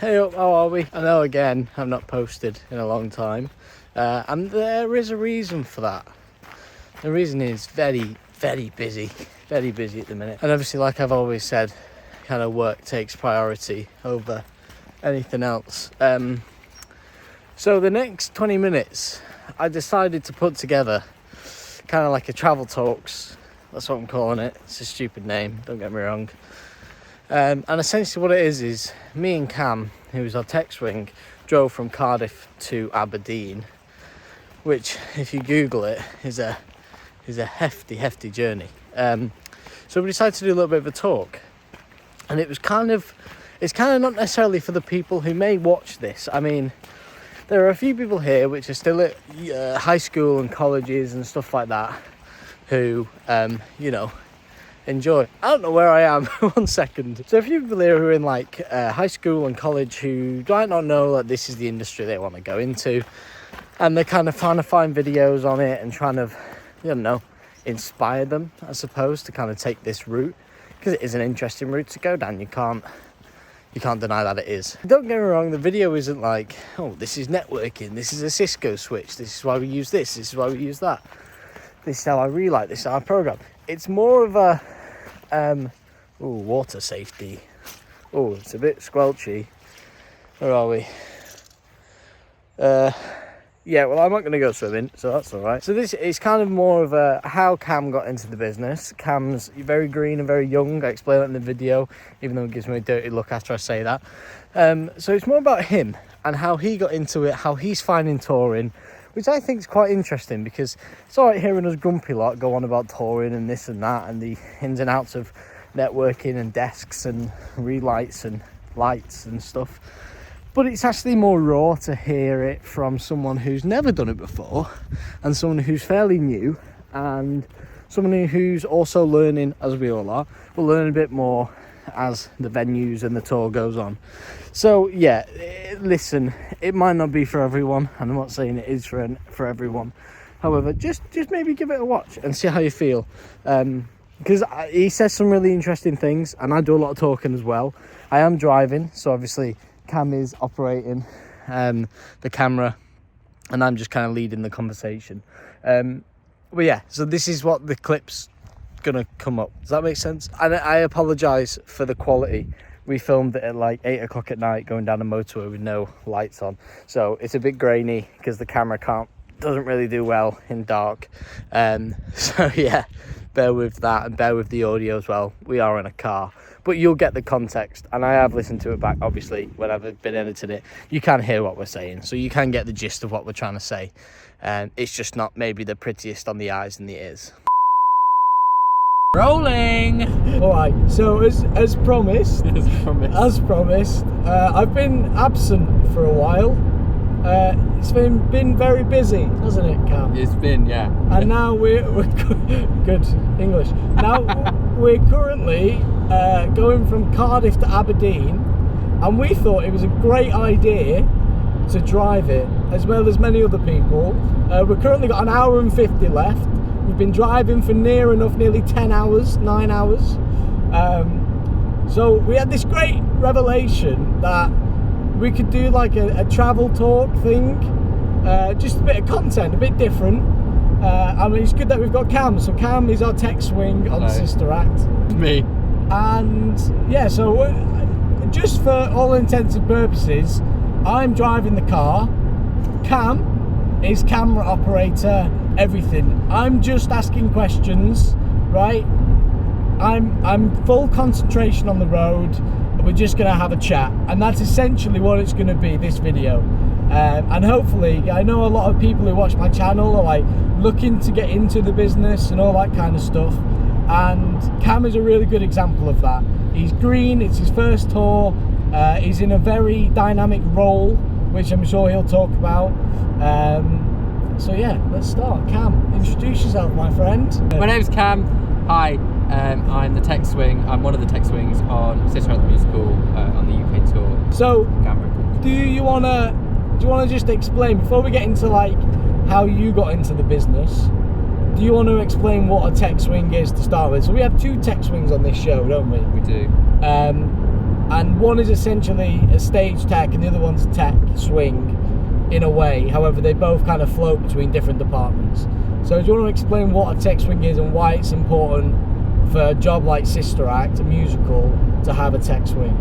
Hey up, how are we? I know again, I've not posted in a long time. And there is a reason for that. The reason is very busy at the minute. And obviously, like I've always said, kind of work takes priority over anything else. So the next 20 minutes, I decided to put together kind of like a travel talks. That's what I'm calling it. It's a stupid name, don't get me wrong. And essentially what it is me and Cam, who's our tech swing, drove from Cardiff to Aberdeen, which if you Google it is a hefty journey. So we decided to do a little bit of a talk, and it's kind of not necessarily for the people who may watch this. I mean, there are a few people here which are still at high school and colleges and stuff like that who enjoy. I don't know where I am. 1 second. So a few people here who are in like high school and college who might not know that this is the industry they want to go into, and they're kind of trying to find videos on it and trying to, inspire them, I suppose, to kind of take this route, because it is an interesting route to go down. You can't deny that it is. Don't get me wrong, the video isn't like, oh, this is networking, this is a Cisco switch, this is why we use this is why we use that, this is how I relight, this is how I program. It's more of a water safety. Oh, it's a bit squelchy. Where are we? Yeah, well, I'm not going to go swimming, so that's all right. So this is kind of more of a how Cam got into the business. Cam's very green and very young. I explain that in the video, even though it gives me a dirty look after I say that. So it's more about him and how he got into it, how he's finding touring, which I think is quite interesting, because it's all right hearing us grumpy lot go on about touring and this and that and the ins and outs of networking and desks and relights and lights and stuff. But it's actually more raw to hear it from someone who's never done it before, and someone who's fairly new, and someone who's also learning, as we all are. We'll learn a bit more as the venues and the tour goes on. So yeah, listen, it might not be for everyone, and I'm not saying it is for everyone. However, just maybe give it a watch and see how you feel. Because he says some really interesting things, and I do a lot of talking as well. I am driving, so obviously Cam is operating the camera, and I'm just kind of leading the conversation. But yeah, so this is what the clip's gonna come up. Does that make sense? And I apologise for the quality. We filmed it at like 8 o'clock at night going down a motorway with no lights on, so it's a bit grainy because the camera doesn't really do well in dark. So yeah, bear with that, and bear with the audio as well. We are in a car, but you'll get the context, and I have listened to it back, obviously, when I've been editing it. You can hear what we're saying, so you can get the gist of what we're trying to say. It's just not maybe the prettiest on the eyes and the ears. Rolling! Alright, so as promised, I've been absent for a while. It's been very busy, hasn't it, Cam? It's been, yeah. And now we're good English. Now we're currently going from Cardiff to Aberdeen, and we thought it was a great idea to drive it, as well as many other people. We've currently got an hour and 50 left. We've been driving for nearly 10 hours, 9 hours. So we had this great revelation that we could do like a travel talk thing, just a bit of content, a bit different. I mean, it's good that we've got Cam. So Cam is our tech swing on Sister Act. Me. And yeah, so just for all intents and purposes, I'm driving the car. Cam is camera operator, everything. I'm just asking questions, right? I'm full concentration on the road. We're just gonna have a chat, and that's essentially what it's gonna be, this video. And hopefully, I know a lot of people who watch my channel are like looking to get into the business and all that kind of stuff, and Cam is a really good example of that. He's green, it's his first tour, he's in a very dynamic role, which I'm sure he'll talk about. So yeah, let's start. Cam, introduce yourself, my friend. My name's Cam. Hi, I'm the tech swing. I'm one of the tech swings on Sister Act the Musical on the UK tour. So, do you wanna just explain, before we get into like how you got into the business, do you want to explain what a tech swing is to start with? So we have two tech swings on this show, don't we? We do. and one is essentially a stage tech and the other one's a tech swing in a way. However, they both kind of float between different departments. So do you want to explain what a tech swing is and why it's important for a job like Sister Act, a musical, to have a tech swing?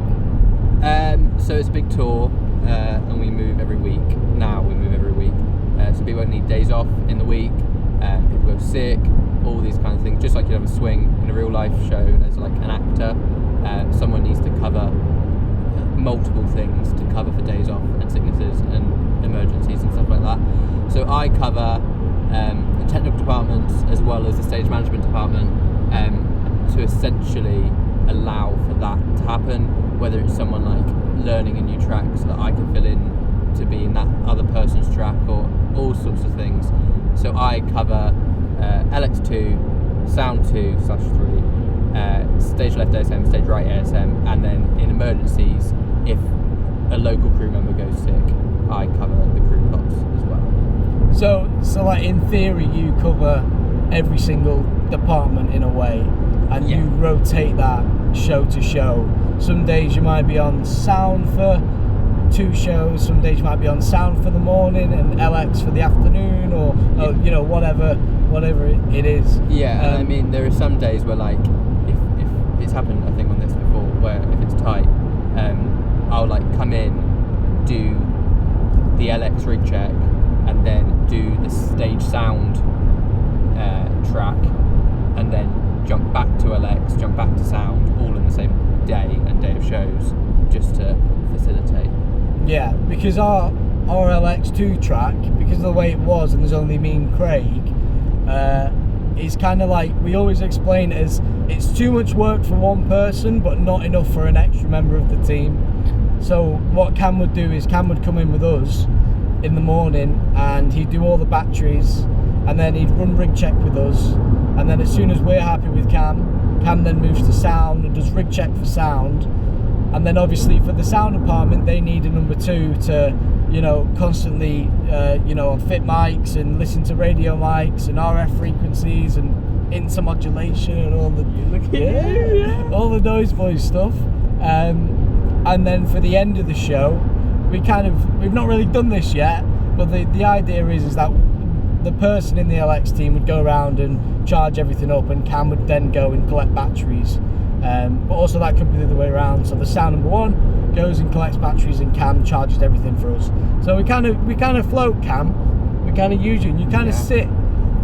So it's a big tour, and we move every week. Now we move every week. So people need days off in the week, people go sick, all these kind of things. Just like you have a swing in a real life show, as like an actor, someone needs to cover multiple things to cover for days off and sicknesses and emergencies and stuff like that. So I cover the technical departments as well as the stage management department, to essentially allow for that to happen, whether it's someone like learning a new track so that I can fill in to be in that other person's track, or all sorts of things. So I cover LX2, Sound 2/3, stage left ASM, stage right ASM, and then in emergencies, if a local crew member goes sick, I cover the crew pots as well. So like in theory, you cover every single department in a way, and Yeah. you rotate that show to show. Some days you might be on sound for 2 shows, some days you might be on sound for the morning and LX for the afternoon, or you know, whatever it is. Yeah, and I mean, there are some days where, like, if it's happened, I think, on this before, where if it's tight, I'll like come in, do the LX rig check, and then do the stage sound track, and then jump back to LX, jump back to sound, all in the same day of shows, just to facilitate. Yeah, because our LX2 track, because of the way it was, and there's only me and Craig, it's kind of like, we always explain it as it's too much work for one person but not enough for an extra member of the team. So what Cam would do is Cam would come in with us in the morning and he'd do all the batteries, and then he'd run rig check with us, and then as soon as we're happy with Cam then moves to sound and does rig check for sound. And then obviously for the sound department, they need a number 2 to, you know, constantly, fit mics and listen to radio mics and RF frequencies and intermodulation and all the all the noise voice stuff. And then for the end of the show, we've not really done this yet, but the idea is that the person in the LX team would go around and charge everything up, and Cam would then go and collect batteries. But also that could be the other way around. So the sound number 1 goes and collects batteries, and Cam charges everything for us. So we kind of float Cam. We kind of use you, and you kind of sit.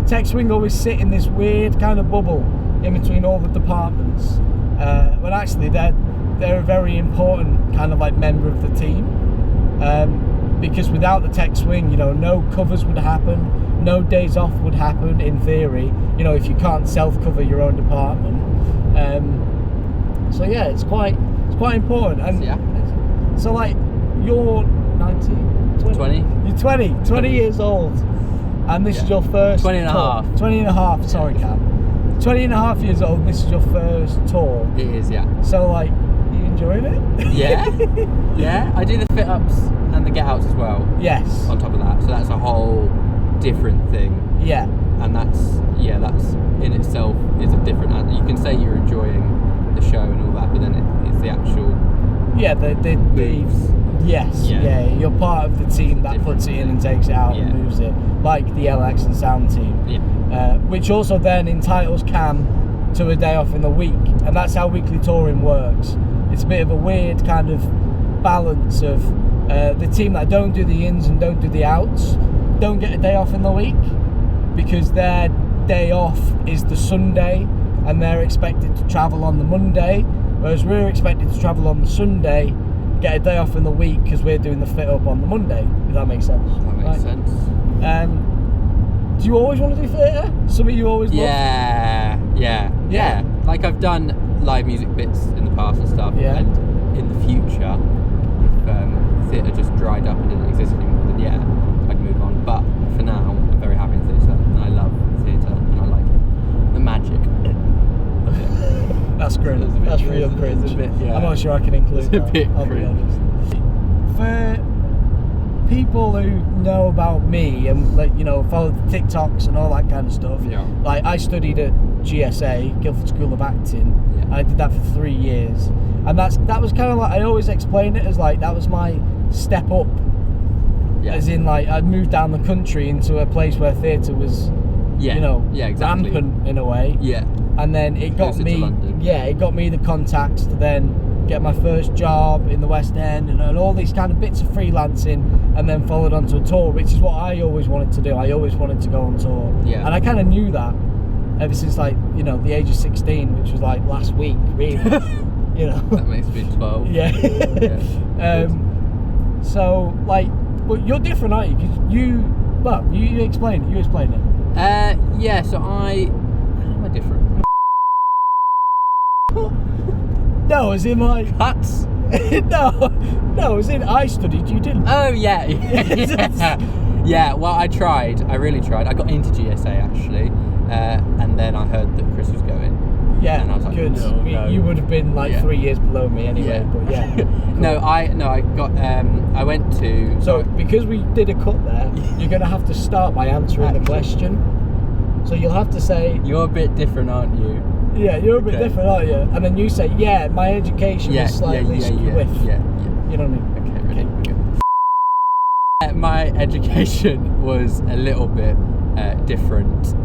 Tech swing always sit in this weird kind of bubble in between all the departments. But actually they're a very important kind of like member of the team. Because without the tech swing, you know, no covers would happen, no days off would happen in theory. You know, if you can't self-cover your own department. So yeah, it's quite important. And Yeah. so like, you're 19, 20? 20. You're 20 years old, and this is your first 20 and a tour. half. 20 and a half, sorry Cam. 20 and a half years old, and this is your first tour. It is, yeah. So like, you enjoying it? Yeah. Yeah, I do the fit ups and the get outs as well Yes. on top of that, so that's a whole different thing. Yeah. And that's in itself is a different. You can say you're enjoying the show and all that, but then it's the actual Yeah, the moves. yes, Yeah. yeah. You're part of the team that puts it in and takes it out and Yeah. moves it, like the LX and sound team. Yeah. Which also then entitles Cam to a day off in the week, and that's how weekly touring works. It's a bit of a weird kind of balance of the team that don't do the ins and don't do the outs don't get a day off in the week, because their day off is the Sunday and they're expected to travel on the Monday, whereas we're expected to travel on the Sunday, get a day off in the week because we're doing the fit up on the Monday, if that makes sense. That makes Right. sense. Do you always want to do theatre? Something you always love? Yeah. Like, I've done live music bits in the past and stuff. Yeah. And in the future, if theatre just dried up and didn't exist anymore, then yeah, I'd move on. But for now, I'm very happy in theatre, and I love theatre, and I like the magic of it. That's cringe. It's a bit That's cringe. real cringe. It's a bit, yeah. I'm not sure I can include It's a that. bit I'll be cringe. honest. For people who know about me and, like, you know, follow the TikToks and all that kind of stuff, Yeah. like, I studied at GSA, Guildford School of Acting. Yeah. I did that for 3 years, And that was kind of like, I always explain it as like, that was my step up. Yeah. As in, like, I'd moved down the country into a place where theatre was, Yeah. you know, Yeah, exactly. rampant in a way. Yeah. And then it got Closer to me, London. it got me the contacts to then get my first job in the West End and all these kind of bits of freelancing, and then followed onto a tour, which is what I always wanted to do. I always wanted to go on tour. Yeah. And I kind of knew that ever since, like, you know, the age of 16, which was like last week, really. You know. That makes me 12. Yeah. Yeah. So, like, but you're different, aren't you? 'Cause you explain it. You explain it. Yeah. So how am I different? No, as in like Cuts. no, as in I studied. You didn't. Oh yeah. Yeah. Well, I tried. I really tried. I got into GSA actually, and then I heard that Chris was going. Yeah, And I was like, good. no. You would have been like Yeah. 3 years below me anyway. But yeah. No, I got. I went to. So because we did a cut there, you're gonna have to start by answering the question. So you'll have to say, You're a bit different, aren't you? yeah, you're a bit Okay. different, aren't you? And then you say, yeah, my education was slightly squiff. Yeah. You know what I mean? Okay, ready? Go. My education was a little bit different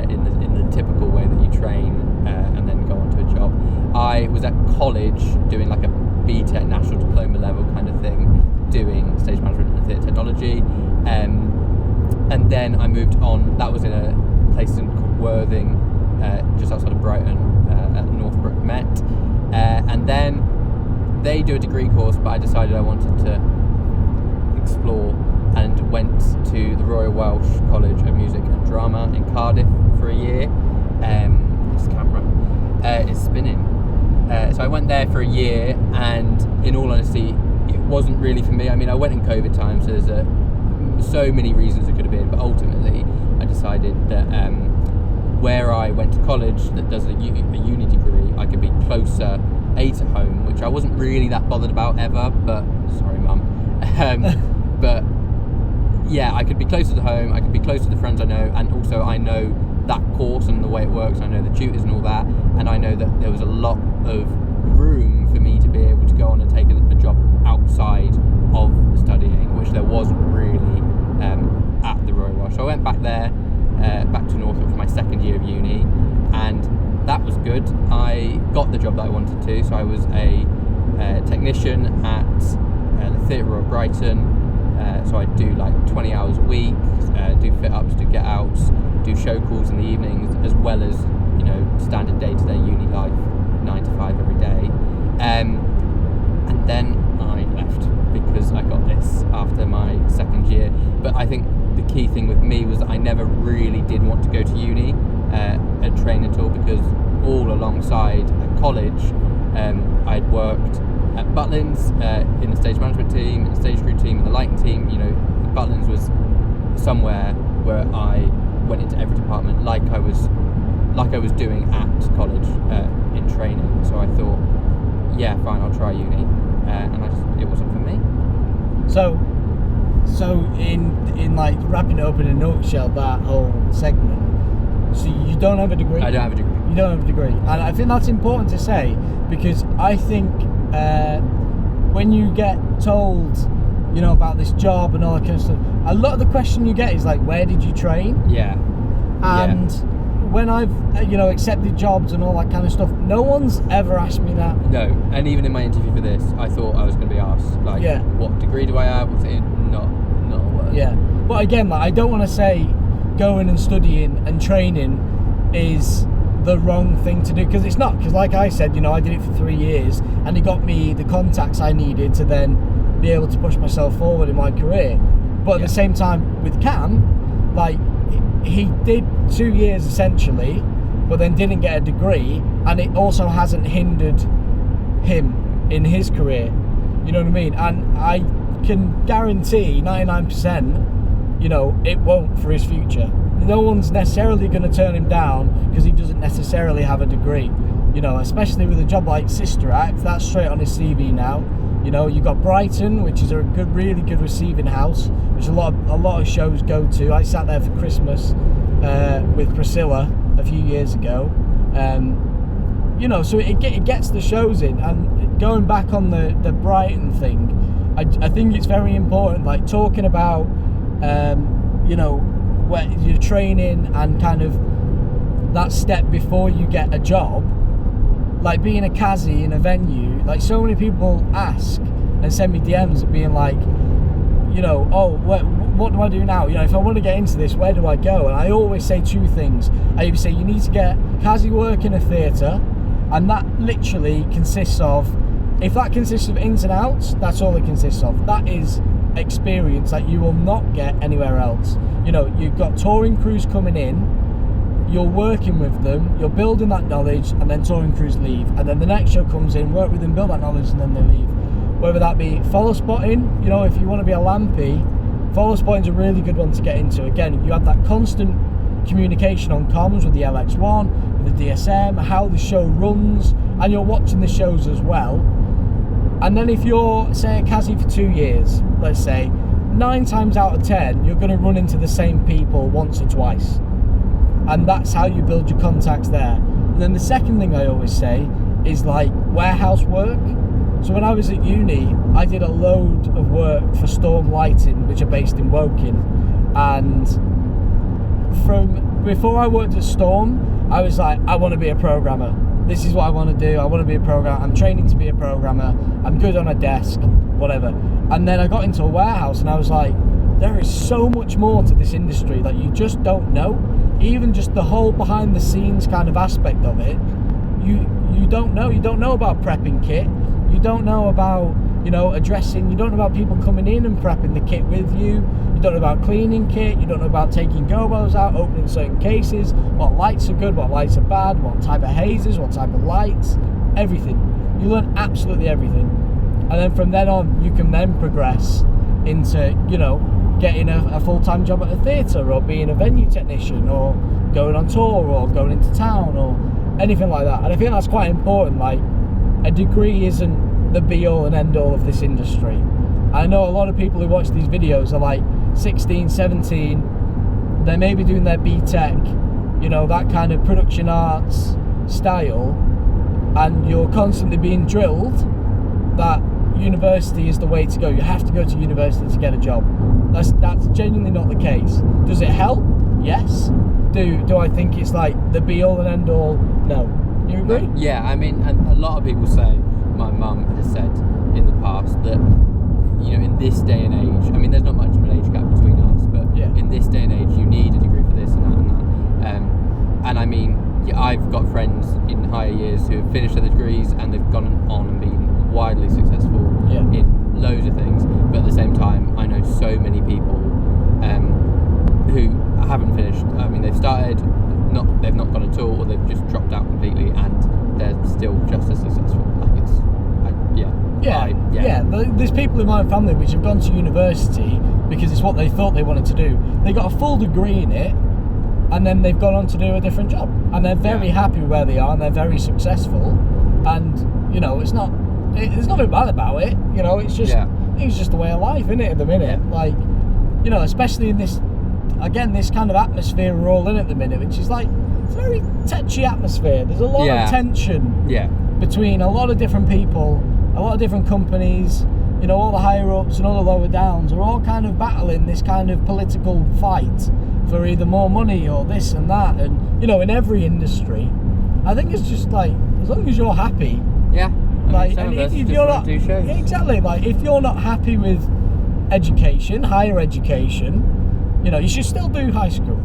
in the typical way that you train and then go on to a job. I was at college doing like a BTEC national diploma level kind of thing, doing stage management and theatre technology, and then I moved on. That was in a place called Worthing, just outside of Brighton, at Northbrook Met, and then they do a degree course, but I decided I wanted to explore and went to the Royal Welsh College of Music and Drama in Cardiff for a year. This camera is spinning. So I went there for a year, and in all honesty, it wasn't really for me. I mean, I went in COVID time, so there's so many reasons it could have been, but ultimately I decided that where I went to college that does a uni degree, I could be closer to home, which I wasn't really that bothered about ever, but sorry mum. But yeah, I could be closer to home, I could be closer to the friends I know, and also I know that course and the way it works, I know the tutors and all that, and I know that there was a lot of room for me to be able to go on and take a job outside of studying, which there wasn't really at the Royal Welsh. So I went back there, back to Norfolk for my second year of uni, and that was good. I got the job that I wanted to, so I was a technician at the Theatre Royal Brighton. So I do like 20 hours a week, do fit-ups, do get-outs, do show calls in the evenings, as well as, you know, standard day-to-day uni life, 9 to 5 every day. And then I left because I got this after my second year. But I think the key thing with me was that I never really did want to go to uni and train at all, because all alongside at college, I'd worked at Butlins in the stage management team, in the stage crew team, in the lighting team. You know, Butlins was somewhere where I went into every department like I was doing at college in training. So I thought, yeah, fine, I'll try uni, and it wasn't for me. So in like wrapping it up in a nutshell, that whole segment. So you don't have a degree. I don't have a degree. You don't have a degree, and I think that's important to say, because I think when you get told, you know, about this job and all that kind of stuff, a lot of the question you get is like, where did you train? Yeah. And when I've, you know, accepted jobs and all that kind of stuff, no one's ever asked me that. No, and even in my interview for this, I thought I was going to be asked, like, what degree do I have? What's it? Not a word. Yeah, but again, like, I don't want to say going and studying and training is the wrong thing to do, because it's not. Because like I said, you know, I did it for 3 years, and it got me the contacts I needed to then be able to push myself forward in my career. But at the same time, with Cam, like, he did 2 years essentially, but then didn't get a degree, and it also hasn't hindered him in his career. You know what I mean? And I can guarantee 99%, you know, it won't for his future. No one's necessarily going to turn him down because he doesn't necessarily have a degree. You know, especially with a job like Sister Act, that's straight on his CV now. You know, you've got Brighton, which is a good, really good receiving house, which a lot of shows go to. I sat there for Christmas with Priscilla a few years ago. you know, so it gets the shows in. And going back on the Brighton thing, I think it's very important, like talking about, you know, where you're training and kind of that step before you get a job, like being a Kazi in a venue. Like so many people ask and send me DMs being like, you know, oh, what do I do now? You know, if I want to get into this, where do I go? And I always say two things. I either say you need to get Kazi work in a theatre, and that literally consists of, if that consists of ins and outs, that's all it consists of. That is experience that you will not get anywhere else. You know, you've got touring crews coming in, you're working with them, you're building that knowledge, and then touring crews leave. And then the next show comes in, work with them, build that knowledge, and then they leave. Whether that be follow spotting, you know, if you want to be a lampy, follow spotting's a really good one to get into. Again, you have that constant communication on comms with the LX1, with the DSM, how the show runs, and you're watching the shows as well. And then if you're, say, a Kazi for 2 years, let's say, 9 times out of 10, you're going to run into the same people once or twice. And that's how you build your contacts there. And then the second thing I always say is like warehouse work. So when I was at uni, I did a load of work for Storm Lighting, which are based in Woking. And from before I worked at Storm, I was like, I want to be a programmer. This is what I want to do. I want to be a programmer. I'm training to be a programmer. I'm good on a desk, whatever. And then I got into a warehouse and I was like, there is so much more to this industry that you just don't know. Even just the whole behind the scenes kind of aspect of it, you don't know. You don't know about prepping kit. You don't know about, you know, addressing. You don't know about people coming in and prepping the kit with you. You don't know about cleaning kit. You don't know about taking gobos out, opening certain cases, what lights are good, what lights are bad, what type of hazes, what type of lights, everything. You learn absolutely everything. And then from then on, you can then progress into, you know, getting a full-time job at a theatre, or being a venue technician, or going on tour, or going into town, or anything like that. And I think that's quite important. Like, a degree isn't the be-all and end-all of this industry. I know a lot of people who watch these videos are like 16, 17, they may be doing their BTEC, you know, that kind of production arts style, and you're constantly being drilled that university is the way to go. You have to go to university to get a job. That's genuinely not the case. Does it help? Yes. Do I think it's like the be-all and end-all? No. You agree? Yeah, I mean, and a lot of people say, my mum has said in the past that, you know, in this day and age, I mean, there's not much of an age gap between us, but yeah, in this day and age, you need a degree for this and that and that. And I mean, yeah, I've got friends in higher years who have finished their degrees and they've gone on and been widely successful in loads of things. But at the same time, I know so many people who haven't finished. I mean, they've started, they've not gone at all, or they've just dropped out completely, and they're still just as successful. Like There's people in my family which have gone to university because it's what they thought they wanted to do. They got a full degree in it, and then they've gone on to do a different job, and they're very happy where they are, and they're very successful. And you know, there's nothing bad about it. You know, it's just it's just the way of life, isn't it? At the minute, like, you know, especially in this kind of atmosphere we're all in at the minute, which is like, it's a very touchy atmosphere. There's a lot of tension between a lot of different people, a lot of different companies. You know, all the higher ups and all the lower downs are all kind of battling this kind of political fight for either more money or this and that. And you know, in every industry, I think it's just like, as long as you're happy. Yeah. Like, and if you're not, exactly, like, if you're not happy with education, higher education, you know, you should still do high school.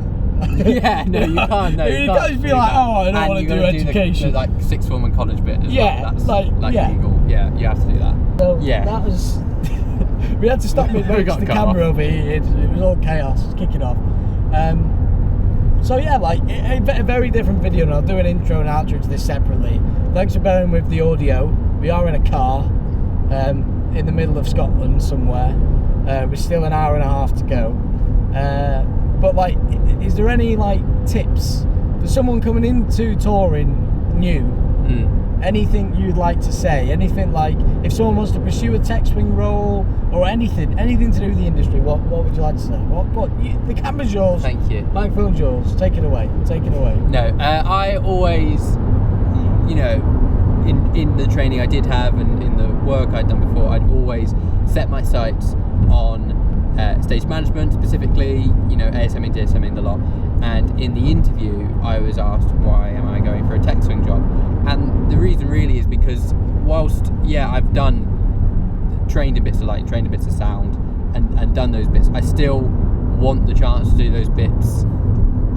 Yeah, no, you can't. No, you can't just be like, oh, I don't want to do education. The like sixth form and college bit as well. That's like legal. Yeah, you have to do that. So that was. We had to stop midway because the camera overheated. It was all chaos, kicking off. So yeah, like a very different video, and I'll do an intro and outro to this separately. Thanks for bearing with the audio. We are in a car in the middle of Scotland somewhere. We're still an hour and a half to go. But like, is there any like tips for someone coming into touring new? Anything you'd like to say? Anything like, if someone wants to pursue a tech swing role or anything to do with the industry, what would you like to say? What the camera's yours. Thank you. Microphone's yours. Take it away. No, I always you know, in the training I did have and in the work I'd done before, I'd always set my sights on stage management, specifically, you know, ASMing, DSMing, the lot. And in the interview, I was asked, why am I going for a tech swing job? And the reason really is because whilst, yeah, I've trained in bits of light, trained in bits of sound, and done those bits, I still want the chance to do those bits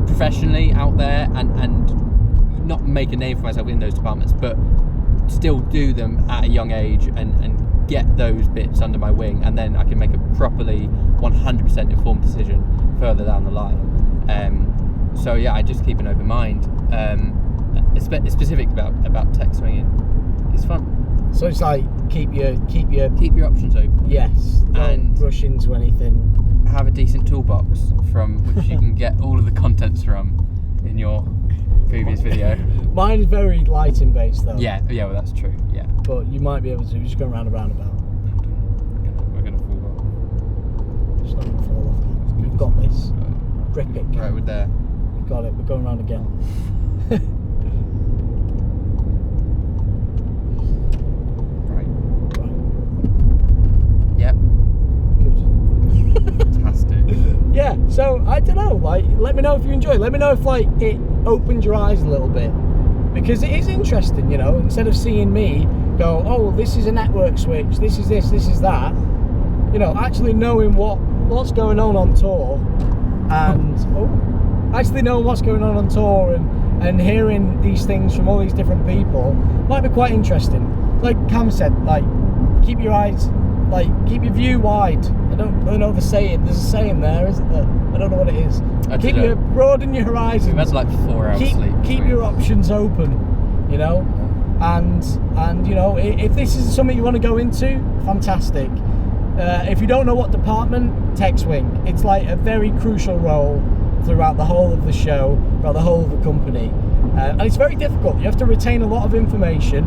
professionally out there and not make a name for myself in those departments, but still do them at a young age and get those bits under my wing, and then I can make a properly 100% informed decision further down the line. So yeah, I just keep an open mind. Specific about tech swinging. It's fun. So it's like keep your options open. Yes. Don't And rush into anything. have a decent toolbox from which you can get all of the contents from in your previous video. Mine is very lighting based though. Yeah, well that's true. Yeah. But you might be able to just go round and roundabout. We're gonna fall off. It's not gonna fall off. You've got this. Grip it. Cam. Right, we're there. You've got it. We're going round again. Right. Right. Yep. Good. Fantastic. Yeah. So I don't know. Like, let me know if you enjoy. Let me know if like it opened your eyes a little bit, because it is interesting. You know, instead of seeing me go, oh, this is a network switch. This is this. This is that. You know, actually knowing what's going on tour, and actually knowing what's going on tour and hearing these things from all these different people might be quite interesting. Like Cam said, like keep your eyes, like keep your view wide. I don't know the saying. There's a saying there, isn't there? I don't know what it is. Broaden your horizons. We've had like 4 hours sleep. Keep your options open. You know, and you know, if this is something you want to go into, fantastic. If you don't know what department, tech swing. It's like a very crucial role throughout the whole of the show, throughout the whole of the company, and it's very difficult. You have to retain a lot of information,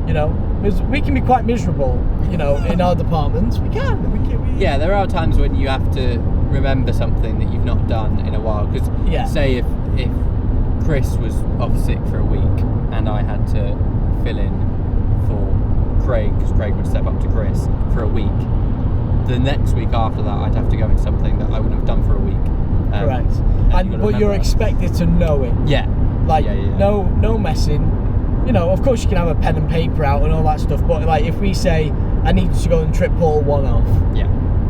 you know, because we can be quite miserable, you know, in our departments. We can. Yeah, there are times when you have to remember something that you've not done in a while. Because say if Chris was off sick for a week and I had to fill in for Craig, because Craig would step up to Chris for a week, the next week after that I'd have to go into something that I wouldn't have done for a week. Correct. But you're expected to know it. Yeah. Like no messing. You know, of course you can have a pen and paper out and all that stuff, but like if we say I need to go and trip pole 1 off,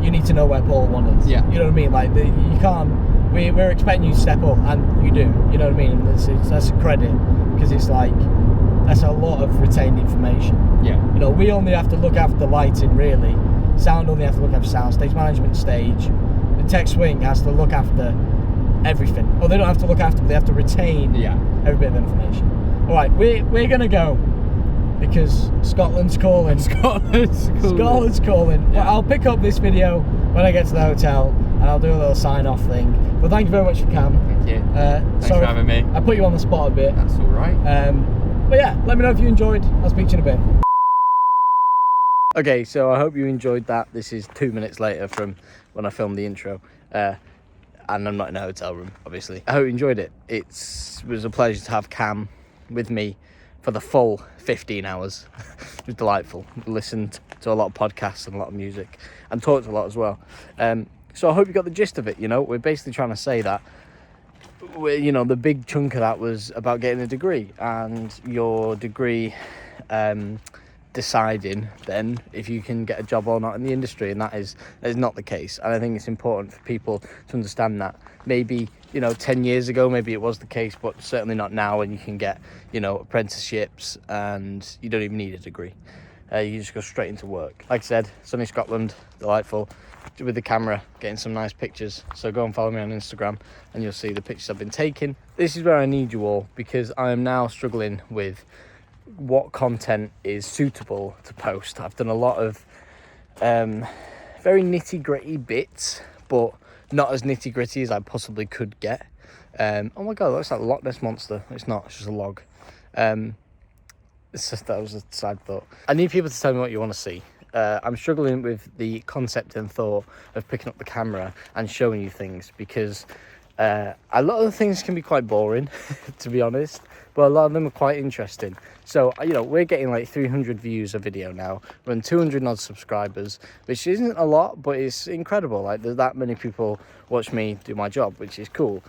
you need to know where pole 1 is. Yeah. You know what I mean? Like you can't. We're expecting you to step up, and you do. You know what I mean? And that's a credit, because it's like that's a lot of retained information. Yeah. You know, we only have to look after lighting, really. Sound only have to look after sound. Stage management, stage. The tech swing has to look after everything. Or they don't have to look after, but they have to retain every bit of information. All right, we're gonna go because Scotland's calling. Scotland's calling. Yeah. Well, I'll pick up this video when I get to the hotel, and I'll do a little sign-off thing. But thank you very much for Cam. Thank you. Thanks sorry for having me. I put you on the spot a bit. That's all right. But yeah, let me know if you enjoyed. I'll speak to you in a bit. Okay, so I hope you enjoyed that. This is 2 minutes later from when I filmed the intro. And I'm not in a hotel room, obviously. I hope you enjoyed it. It was a pleasure to have Cam with me for the full 15 hours. It was delightful. Listened to a lot of podcasts and a lot of music, and talked a lot as well. So I hope you got the gist of it. You know, we're basically trying to say that, you know, the big chunk of that was about getting a degree, and your degree deciding then if you can get a job or not in the industry, and that is not the case. And I think it's important for people to understand that. Maybe, you know, 10 years ago maybe it was the case, but certainly not now, when you can get, you know, apprenticeships and you don't even need a degree. You just go straight into work. Like I said, sunny Scotland, delightful, with the camera getting some nice pictures. So go and follow me on Instagram and you'll see the pictures I've been taking. This is where I need you all, because I am now struggling with what content is suitable to post. I've done a lot of very nitty-gritty bits, but not as nitty-gritty as I possibly could get. Oh my god, it looks like a Loch Ness Monster. It's not, it's just a log. It's just, that was a side thought. I need people to tell me what you want to see. I'm struggling with the concept and thought of picking up the camera and showing you things, because A lot of the things can be quite boring, to be honest, but a lot of them are quite interesting. So, you know, we're getting like 300 views a video now. We're on 200 odd subscribers, which isn't a lot, but it's incredible. Like, there's that many people watch me do my job, which is cool.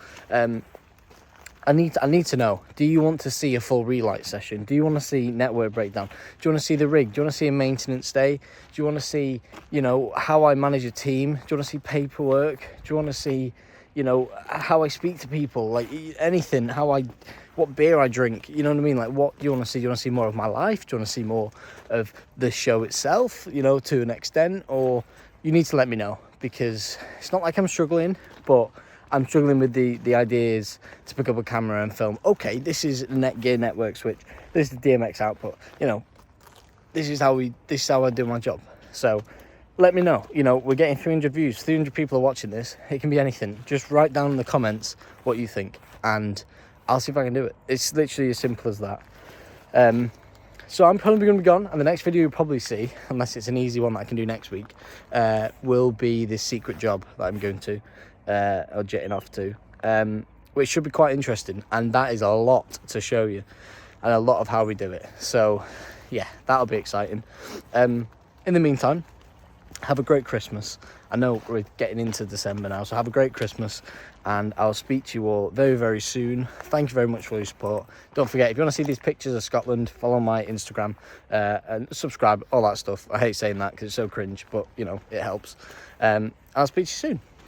I need to know, do you want to see a full relight session? Do you want to see network breakdown? Do you want to see the rig? Do you want to see a maintenance day? Do you want to see, you know, how I manage a team? Do you want to see paperwork? Do you want to see, you know, how I speak to people? Like, anything, what beer I drink, you know what I mean? Like, what do you want to see? Do you want to see more of my life? Do you want to see more of the show itself, you know, to an extent? Or you need to let me know, because it's not like I'm struggling, but I'm struggling with the ideas to pick up a camera and film. Okay, this is Netgear network switch. This is the DMX output. You know, this is how I do my job. So let me know. You know, we're getting 300 views. 300 people are watching this. It can be anything. Just write down in the comments what you think, and I'll see if I can do it. It's literally as simple as that. So I'm probably going to be gone, and the next video you'll probably see, unless it's an easy one that I can do next week, will be this secret job that I'm going to, or jetting off to, which should be quite interesting, and that is a lot to show you, and a lot of how we do it. So yeah, that'll be exciting. In the meantime, have a great Christmas. I know we're getting into December now, so have a great Christmas, and I'll speak to you all very, very soon. Thank you very much for your support. Don't forget, if you want to see these pictures of Scotland, follow my Instagram, and subscribe, all that stuff. I hate saying that because it's so cringe, but, you know, it helps. I'll speak to you soon.